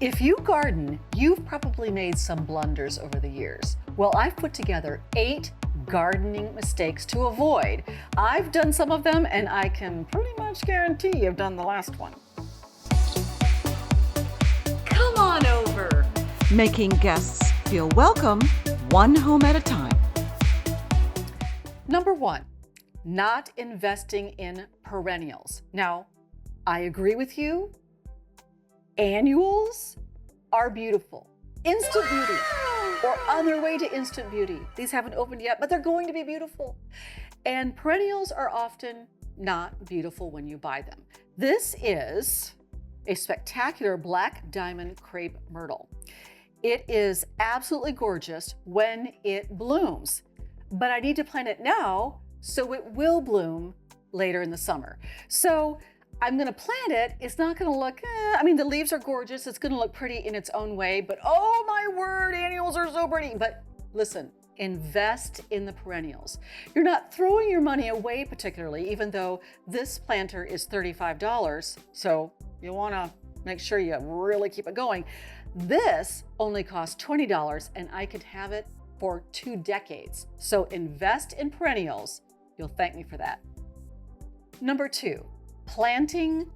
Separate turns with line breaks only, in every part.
If you garden, you've probably made some blunders over the years. Well, I've put together 8 gardening mistakes to avoid. I've done some of them, and I can pretty much guarantee you've done the last one. Come on over.
Making guests feel welcome, one home at a time.
Number 1, not investing in perennials. Now, I agree with you. Annuals are beautiful. Instant beauty, or on their way to instant beauty. These haven't opened yet, but they're going to be beautiful. And perennials are often not beautiful when you buy them. This is a spectacular black diamond crepe myrtle. It is absolutely gorgeous when it blooms, but I need to plant it now so it will bloom later in the summer. So I'm gonna plant it. It's not gonna look, the leaves are gorgeous. It's gonna look pretty in its own way, but oh my word, annuals are so pretty. But listen, invest in the perennials. You're not throwing your money away particularly, even though this planter is $35. So you wanna make sure you really keep it going. This only costs $20 and I could have it for 2 decades. So invest in perennials. You'll thank me for that. Number 2, planting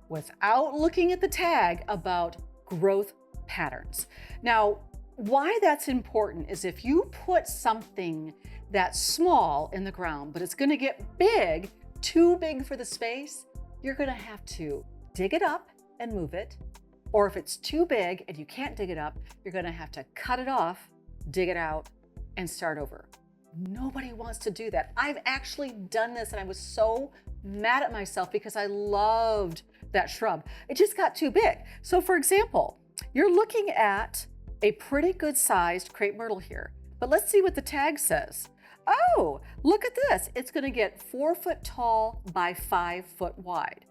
without looking at the tag about growth patterns. Now, why that's important is if you put something that's small in the ground, but it's gonna get big, too big for the space, you're gonna have to dig it up and move it. Or if it's too big and you can't dig it up, you're gonna have to cut it off, dig it out, and start over. Nobody wants to do that. I've actually done this and I was so mad at myself because I loved that shrub. It just got too big. So for example, you're looking at a pretty good sized crepe myrtle here, but let's see what the tag says. Oh, look at this. It's gonna get 4 foot tall by 5 foot wide.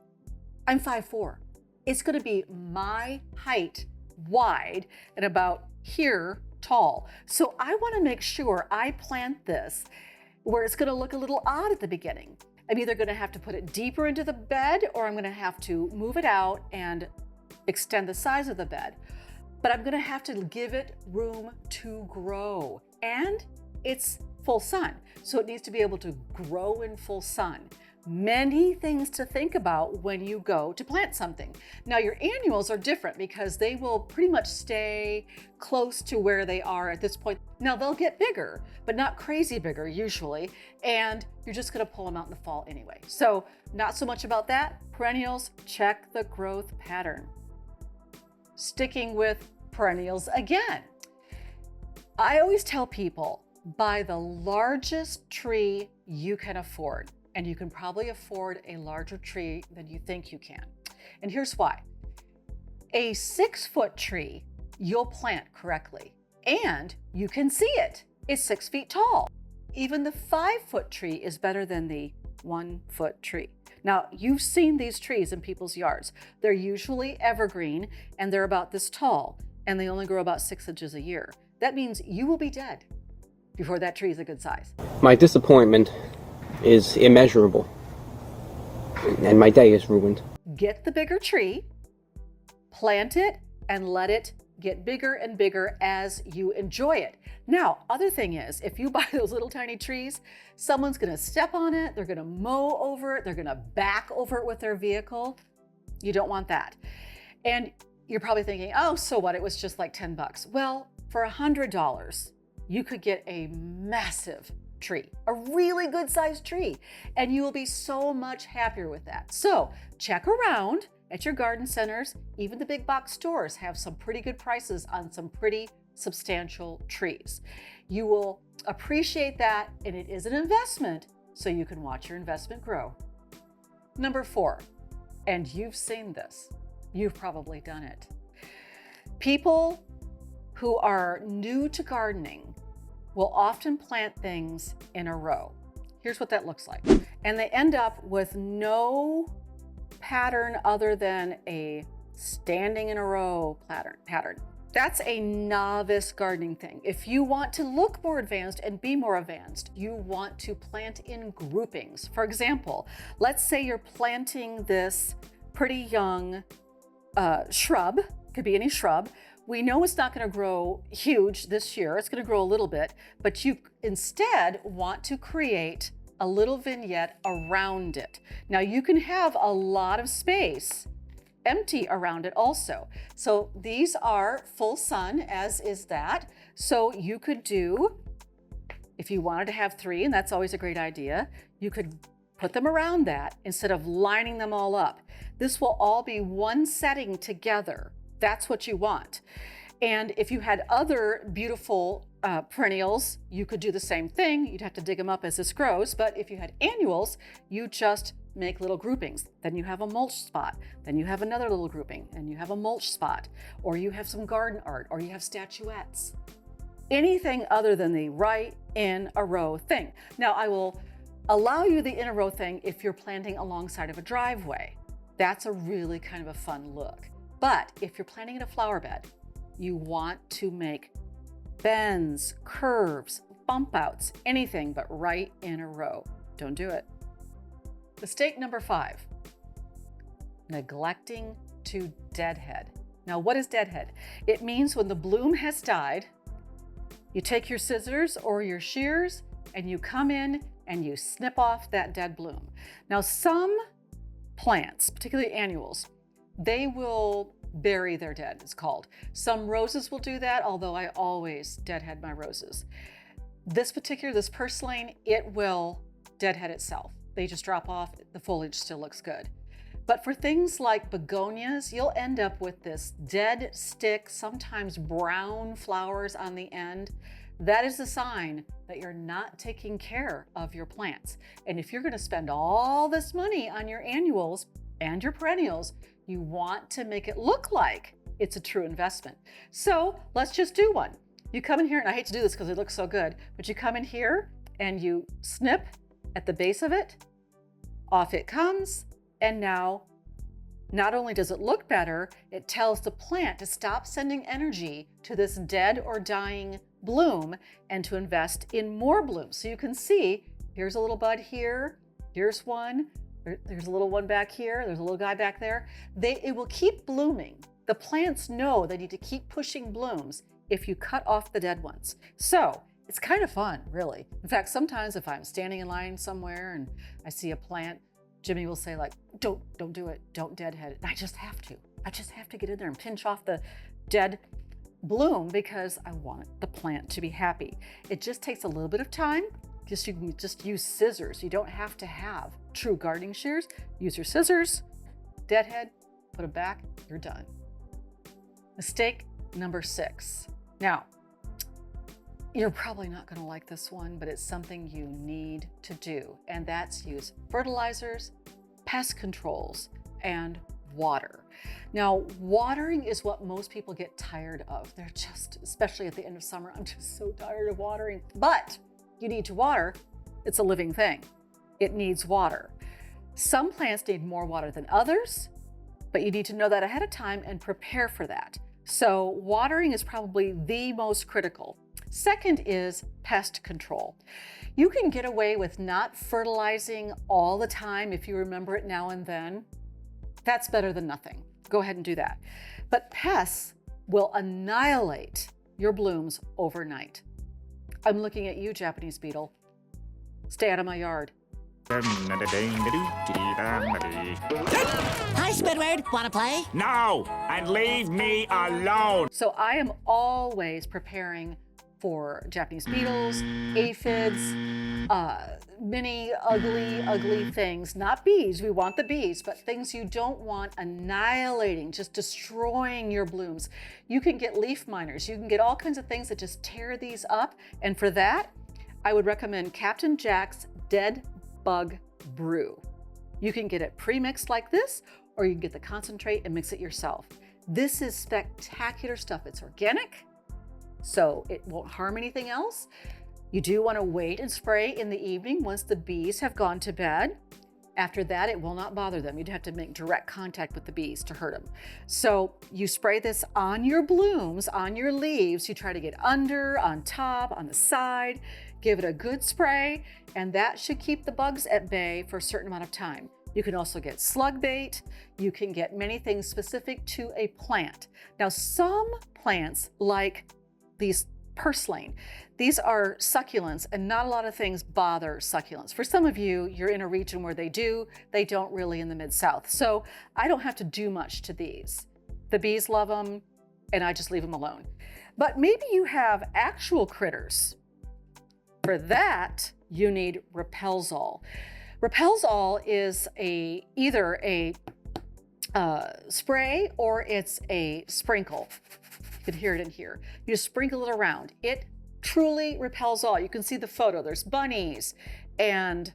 I'm 5'4". It's gonna be my height wide and about here tall. So I wanna make sure I plant this where it's gonna look a little odd at the beginning. I'm either gonna have to put it deeper into the bed or I'm gonna have to move it out and extend the size of the bed. But I'm gonna have to give it room to grow. And it's full sun, so it needs to be able to grow in full sun. Many things to think about when you go to plant something. Now your annuals are different because they will pretty much stay close to where they are at this point. Now they'll get bigger, but not crazy bigger usually, and you're just gonna pull them out in the fall anyway. So not so much about that. Perennials, check the growth pattern. Sticking with perennials again. I always tell people, buy the largest tree you can afford. And you can probably afford a larger tree than you think you can. And here's why. A 6-foot tree, you'll plant correctly, and you can see it. It's 6 feet tall. Even the 5-foot tree is better than the 1-foot tree. Now, you've seen these trees in people's yards. They're usually evergreen, and they're about this tall, and they only grow about 6 inches a year. That means you will be dead before that tree is a good size.
My disappointment is immeasurable, and my day is ruined.
Get the bigger tree, plant it, and let it get bigger and bigger as you enjoy it. Now, other thing is, if you buy those little tiny trees, someone's gonna step on it, they're gonna mow over it, they're gonna back over it with their vehicle. You don't want that. And you're probably thinking, oh, so what? It was just like 10 bucks. Well, for $100, you could get a massive tree, a really good sized tree, and you will be so much happier with that. So check around at your garden centers. Even the big box stores have some pretty good prices on some pretty substantial trees. You will appreciate that, and it is an investment, so you can watch your investment grow. Number 4, and you've seen this, you've probably done it. People who are new to gardening will often plant things in a row. Here's what that looks like. And they end up with no pattern other than a standing in a row pattern. That's a novice gardening thing. If you want to look more advanced and be more advanced, you want to plant in groupings. For example, let's say you're planting this pretty young shrub Could be any shrub. We know it's not going to grow huge this year. It's going to grow a little bit, but you instead want to create a little vignette around it. Now you can have a lot of space empty around it also. So these are full sun, as is that. So you could do, if you wanted to have 3, and that's always a great idea, you could put them around that instead of lining them all up. This will all be one setting together. That's what you want. And if you had other beautiful perennials, you could do the same thing. You'd have to dig them up as this grows. But if you had annuals, you just make little groupings. Then you have a mulch spot. Then you have another little grouping, and you have a mulch spot. Or you have some garden art, or you have statuettes. Anything other than the right in a row thing. Now, I will allow you the in a row thing if you're planting alongside of a driveway. That's a really kind of a fun look. But if you're planting in a flower bed, you want to make bends, curves, bump outs, anything but right in a row. Don't do it. Mistake number 5, neglecting to deadhead. Now, what is deadhead? It means when the bloom has died, you take your scissors or your shears and you come in and you snip off that dead bloom. Now, some plants, particularly annuals, they will bury their dead, it's called. Some roses will do that, although I always deadhead my roses. This purslane, it will deadhead itself. They just drop off, the foliage still looks good. But for things like begonias, you'll end up with this dead stick, sometimes brown flowers on the end. That is a sign that you're not taking care of your plants. And if you're going to spend all this money on your annuals and your perennials, you want to make it look like it's a true investment. So let's just do one. You come in here, and I hate to do this because it looks so good, but you come in here and you snip at the base of it, off it comes, and now not only does it look better, it tells the plant to stop sending energy to this dead or dying bloom and to invest in more blooms. So you can see, here's a little bud here, here's one, there's a little one back here, there's a little guy back there. It will keep blooming. The plants know they need to keep pushing blooms if you cut off the dead ones. So it's kind of fun, really. In fact, sometimes if I'm standing in line somewhere and I see a plant, Jimmy will say like, don't do it, don't deadhead it. And I just have to get in there and pinch off the dead bloom because I want the plant to be happy. It just takes a little bit of time. You can just use scissors. You don't have to have true gardening shears. Use your scissors, deadhead, put them back, you're done. Mistake number 6. Now, you're probably not going to like this one, but it's something you need to do, and that's use fertilizers, pest controls, and water. Now, watering is what most people get tired of. They're just, especially at the end of summer, I'm just so tired of watering. But you need to water. It's a living thing. It needs water. Some plants need more water than others, but you need to know that ahead of time and prepare for that. So watering is probably the most critical. Second is pest control. You can get away with not fertilizing all the time if you remember it now and then. That's better than nothing. Go ahead and do that. But pests will annihilate your blooms overnight. I'm looking at you, Japanese beetle. Stay out of my yard.
Hi, Squidward. Wanna play? No! And leave me alone!
So I am always preparing for Japanese beetles, aphids, many ugly things. Not bees, we want the bees, but things you don't want annihilating, just destroying your blooms. You can get leaf miners, you can get all kinds of things that just tear these up. And for that, I would recommend Captain Jack's Dead Bug Brew. You can get it pre-mixed like this, or you can get the concentrate and mix it yourself. This is spectacular stuff. It's organic, so it won't harm anything else. You do want to wait and spray in the evening once the bees have gone to bed. After that, it will not bother them. You'd have to make direct contact with the bees to hurt them. So you spray this on your blooms, on your leaves. You try to get under, on top, on the side. Give it a good spray, and that should keep the bugs at bay for a certain amount of time. You can also get slug bait. You can get many things specific to a plant. Now, some plants like these purslane, these are succulents, and not a lot of things bother succulents. For some of you, you're in a region where they do, they don't really in the Mid-South. So I don't have to do much to these. The bees love them, and I just leave them alone. But maybe you have actual critters. For that, you need Repelzol. Repelzol is either a spray or it's a sprinkle. You can hear it in here. You just sprinkle it around. It truly repels all. You can see the photo. There's bunnies and,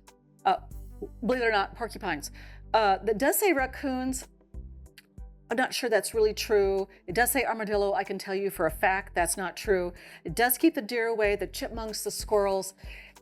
believe it or not, porcupines. That does say raccoons. I'm not sure that's really true. It does say armadillo. I can tell you for a fact that's not true. It does keep the deer away, the chipmunks, the squirrels,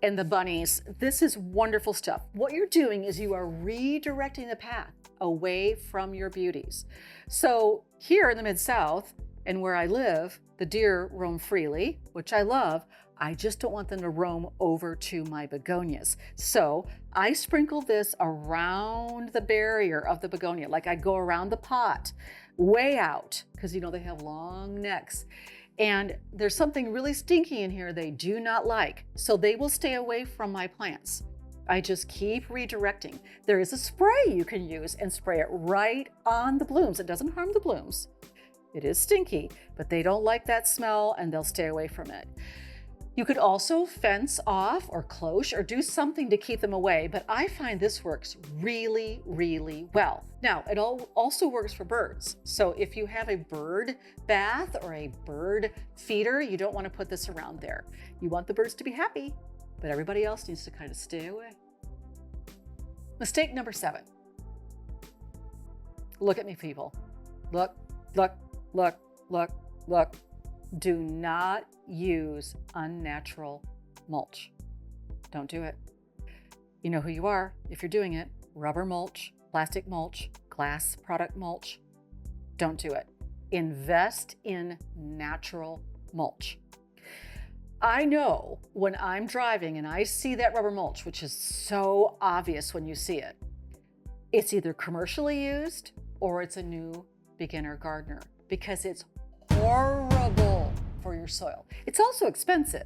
and the bunnies. This is wonderful stuff. What you're doing is you are redirecting the path away from your beauties. So here in the Mid-South and where I live, the deer roam freely, which I love. I just don't want them to roam over to my begonias. So I sprinkle this around the barrier of the begonia, like I go around the pot, way out, because you know they have long necks. And there's something really stinky in here they do not like. So they will stay away from my plants. I just keep redirecting. There is a spray you can use and spray it right on the blooms. It doesn't harm the blooms. It is stinky, but they don't like that smell and they'll stay away from it. You could also fence off or cloche or do something to keep them away, but I find this works really, really well. Now, it also works for birds. So if you have a bird bath or a bird feeder, you don't want to put this around there. You want the birds to be happy, but everybody else needs to kind of stay away. Mistake number 7. Look at me, people. Look, look, look, look, look. Do not use unnatural mulch. Don't do it. You know who you are if you're doing it. Rubber mulch, plastic mulch, glass product mulch. Don't do it. Invest in natural mulch. I know when I'm driving and I see that rubber mulch, which is so obvious when you see it, it's either commercially used or it's a new beginner gardener, because it's horrible for your soil. It's also expensive.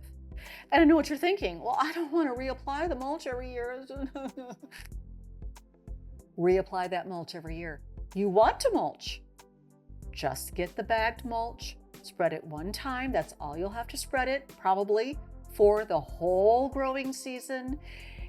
And I know what you're thinking. Well, I don't want to reapply the mulch every year. Reapply that mulch every year. You want to mulch. Just get the bagged mulch, spread it one time. That's all you'll have to spread it, probably for the whole growing season.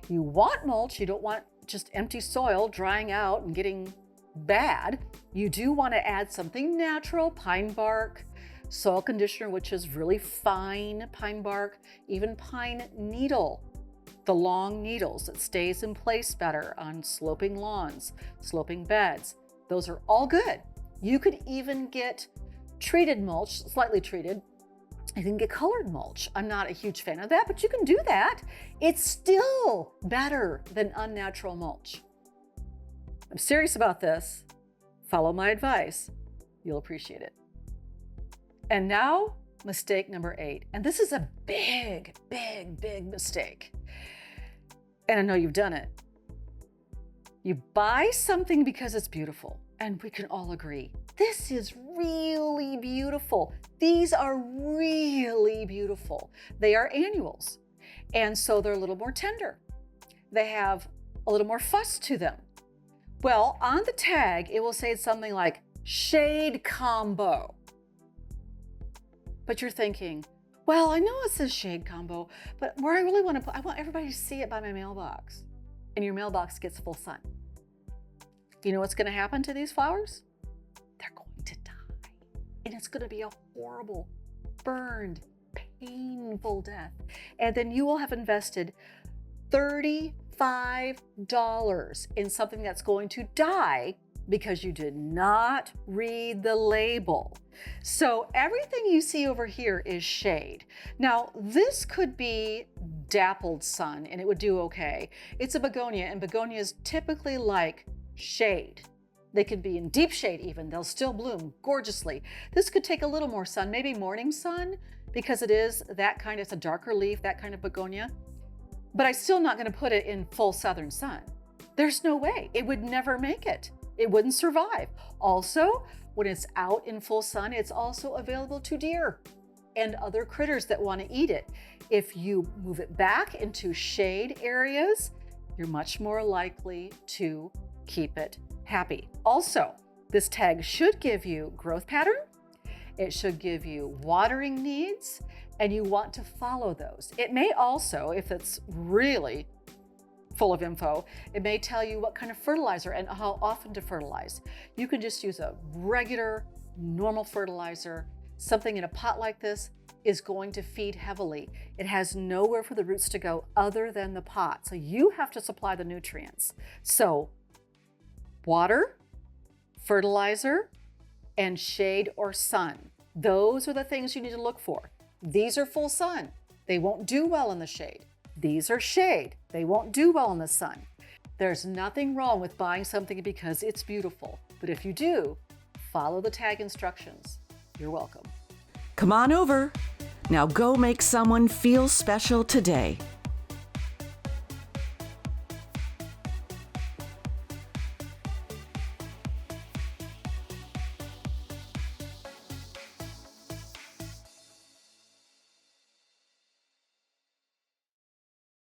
You want mulch. You don't want just empty soil drying out and getting bad. You do want to add something natural, pine bark, soil conditioner, which is really fine pine bark, even pine needle, the long needles that stays in place better on sloping lawns, sloping beds. Those are all good. You could even get treated mulch, slightly treated. You can get colored mulch. I'm not a huge fan of that, but you can do that. It's still better than unnatural mulch. I'm serious about this. Follow my advice. You'll appreciate it. And now, mistake number 8. And this is a big, big, big mistake. And I know you've done it. You buy something because it's beautiful. And we can all agree, this is really beautiful. These are really beautiful. They are annuals. And so they're a little more tender. They have a little more fuss to them. Well, on the tag, it will say something like shade combo. But you're thinking, well, I know it says shade combo, but where I really want to put, I want everybody to see it by my mailbox. And your mailbox gets full sun. You know what's going to happen to these flowers? They're going to die. And it's going to be a horrible, burned, painful death. And then you will have invested $35 in something that's going to die because you did not read the label. So everything you see over here is shade. Now, this could be dappled sun and it would do okay. It's a begonia, and begonias typically like shade. They could be in deep shade even. They'll still bloom gorgeously. This could take a little more sun, maybe morning sun, because it is that kind, it's a darker leaf, that kind of begonia. But I'm still not going to put it in full southern sun. There's no way. It would never make it. It wouldn't survive. Also, when it's out in full sun, it's also available to deer and other critters that want to eat it. If you move it back into shade areas, you're much more likely to keep it happy. Also, this tag should give you growth pattern. It should give you watering needs, and you want to follow those. It may also, if it's really full of info, it may tell you what kind of fertilizer and how often to fertilize. You can just use a regular, normal fertilizer. Something in a pot like this is going to feed heavily. It has nowhere for the roots to go other than the pot. So you have to supply the nutrients. So water, fertilizer, and shade or sun. Those are the things you need to look for. These are full sun. They won't do well in the shade. These are shade. They won't do well in the sun. There's nothing wrong with buying something because it's beautiful. But if you do, follow the tag instructions. You're welcome.
Come on over. Now go make someone feel special today.